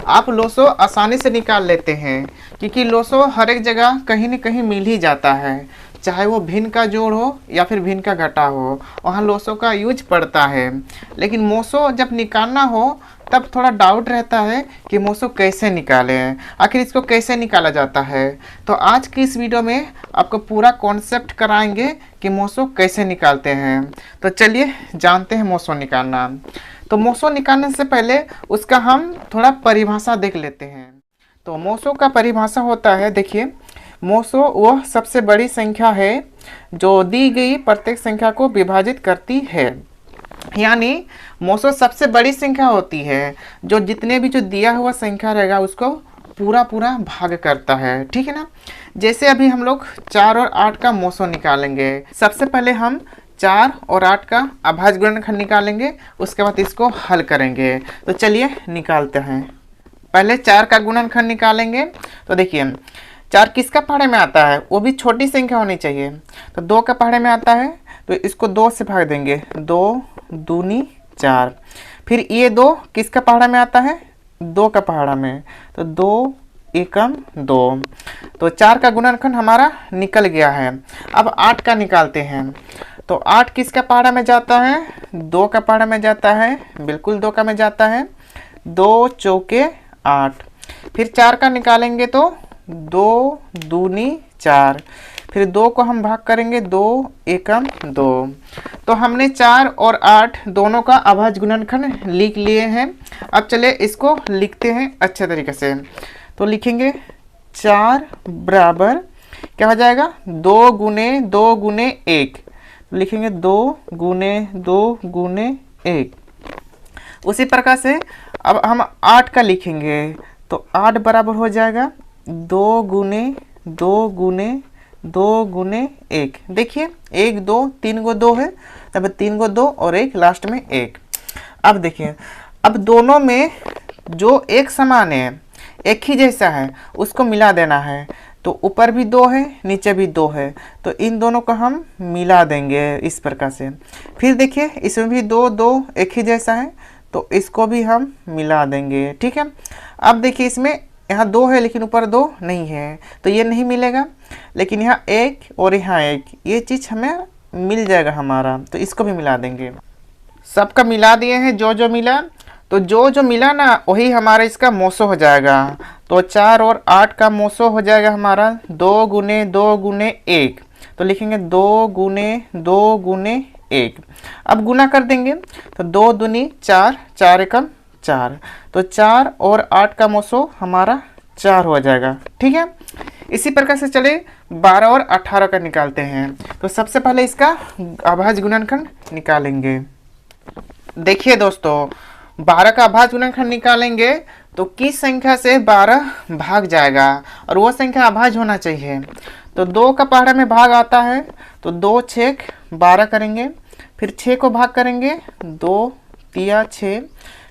आप लोसो आसानी से निकाल लेते हैं, क्योंकि लोसो हर एक जगह कहीं न कहीं मिल ही जाता है, चाहे वो भिन्न का जोड़ हो या फिर भिन्न का घटा हो, वहाँ लोसो का यूज पड़ता है। लेकिन मोसो जब निकालना हो तब थोड़ा डाउट रहता है कि मोसो कैसे निकालें, आखिर इसको कैसे निकाला जाता है। तो आज की इस वीडियो में आपको पूरा कॉन्सेप्ट कराएंगे कि मोसो कैसे निकालते हैं। तो चलिए जानते हैं मोसो निकालना। तो मोसो निकालने से पहले उसका हम थोड़ा परिभाषा देख लेते हैं। तो मोसो का परिभाषा होता है, देखिए, मोसो वह सबसे बड़ी संख्या है जो दी गई प्रत्येक संख्या को विभाजित करती है। यानी मोसो सबसे बड़ी संख्या होती है जो जितने भी जो दिया हुआ संख्या रहेगा उसको पूरा पूरा भाग करता है, ठीक है ना। जैसे अभी हम लोग 4 और 8 का मोसो निकालेंगे। सबसे पहले हम 4 और 8 का अभाज्य गुणनखंड निकालेंगे, उसके बाद इसको हल करेंगे। तो चलिए निकालते हैं। पहले 4 का गुणनखंड निकालेंगे। तो देखिए 4 किसका पहाड़े में आता है, वो भी छोटी संख्या होनी चाहिए। तो 2 का पहाड़े में आता है तो इसको 2 से भाग देंगे, 2 दूनी 4। फिर ये 2 किसका पहाड़ा में आता है, 2 का पहाड़ा में, तो 2 एकम 2। तो 4 का गुणनखंड हमारा निकल गया है। अब 8 का निकालते हैं। तो 8 किसका पहाड़ा में जाता है, 2 का पहाड़ा में जाता है, बिल्कुल 2 का में जाता है, 2 चौके 8। फिर 4 का निकालेंगे तो 2 दूनी 4। फिर 2 को हम भाग करेंगे, 2 एकम 2। तो हमने 4 और 8 दोनों का अभाज्य गुणनखंड लिख लिए हैं। अब चले इसको लिखते हैं अच्छे तरीके से। तो लिखेंगे 4 बराबर क्या हो जाएगा, 2 गुने 2 गुने 1। लिखेंगे 2 गुने 2 गुने 1। उसी प्रकार से अब हम 8 का लिखेंगे। तो 8 बराबर हो जाएगा 2 गुने 2 गुने 2 गुने 1। देखिए 1 2 3 गो 2 है, तब 3 गो 2 और 1 लास्ट में 1। अब देखिए, अब दोनों में जो एक समान है, एक ही जैसा है, उसको मिला देना है। तो ऊपर भी 2 है, नीचे भी 2 है, तो इन दोनों को हम मिला देंगे इस प्रकार से। फिर देखिए इसमें भी 2 2 एक ही जैसा है, तो इसको भी हम मिला देंगे, ठीक है। अब देखिए इसमें यहाँ 2 है लेकिन ऊपर 2 नहीं है, तो ये नहीं मिलेगा। लेकिन यहाँ 1 और यहाँ 1, ये चीज़ हमें मिल जाएगा हमारा, तो इसको भी मिला देंगे। सबका मिला दिए हैं जो जो मिला। तो जो जो मिला ना वही हमारा इसका मोसो हो जाएगा। तो 4 और 8 का मोसो हो जाएगा हमारा 2 गुने 2 गुने 1। तो लिखेंगे 2 गुने 2 गुने 1। अब गुना कर देंगे तो 2 दूनी 4, 4 एकम 4। तो 4 और 8 का मोसो हमारा 4 हो जाएगा, ठीक है। इसी प्रकार से चले 12 और 18 का निकालते हैं। तो सबसे पहले इसका अभाज्य गुणनखंड निकालेंगे। देखिए दोस्तों, 12 का अभाज्य गुणनखंड निकालेंगे तो किस संख्या से 12 भाग जाएगा, और वो संख्या अभाज्य होना चाहिए। तो 2 का पहाड़ा में भाग आता है, तो 2 छेक 12 करेंगे। फिर 6 को भाग करेंगे, 2 तिया 6।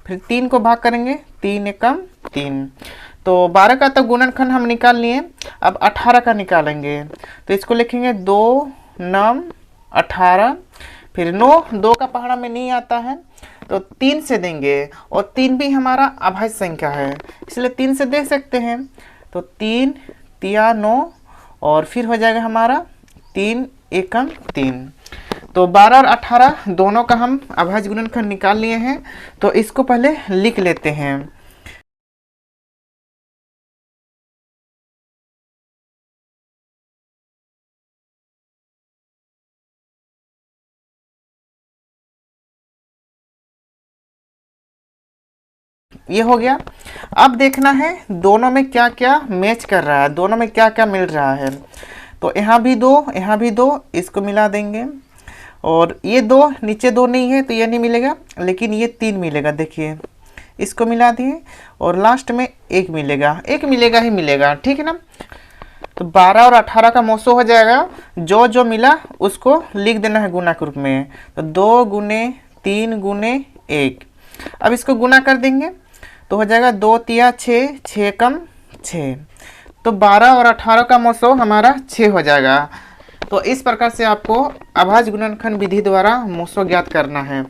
फिर 3 को भाग करेंगे, 3 एकम 3। तो 12 का तो गुणनखंड हम निकाल लिए। अब 18 का निकालेंगे। तो इसको लिखेंगे 2 नम 18। फिर 9 2 का पहाड़ा में नहीं आता है, तो 3 से देंगे, और 3 भी हमारा अभाज्य संख्या है, इसलिए 3 से दे सकते हैं। तो 3 तिया 9, और फिर हो जाएगा हमारा 3 एकम 3। तो 12 और 18 दोनों का हम अभाज्य गुणनखंड निकाल लिए हैं। तो इसको पहले लिख लेते हैं। ये हो गया। अब देखना है दोनों में क्या क्या मैच कर रहा है, दोनों में क्या क्या मिल रहा है। तो यहाँ भी 2, यहाँ भी 2, इसको मिला देंगे। और ये 2 नीचे 2 नहीं है तो ये नहीं मिलेगा, लेकिन ये 3 मिलेगा। देखिए इसको मिला दिए, और लास्ट में 1 मिलेगा, 1 मिलेगा ही मिलेगा, ठीक है ना। तो 12 और 18 का मोसो हो जाएगा। जो जो मिला उसको लिख देना है गुना के रूप में। तो 2 गुने 3 गुने 1। अब इसको गुना कर देंगे तो हो जाएगा 2 तिया 6, 6 कम 6। तो 12 और 18 का मोसो हमारा 6 हो जाएगा। तो इस प्रकार से आपको अभाज्य गुणनखंड विधि द्वारा मोसो ज्ञात करना है।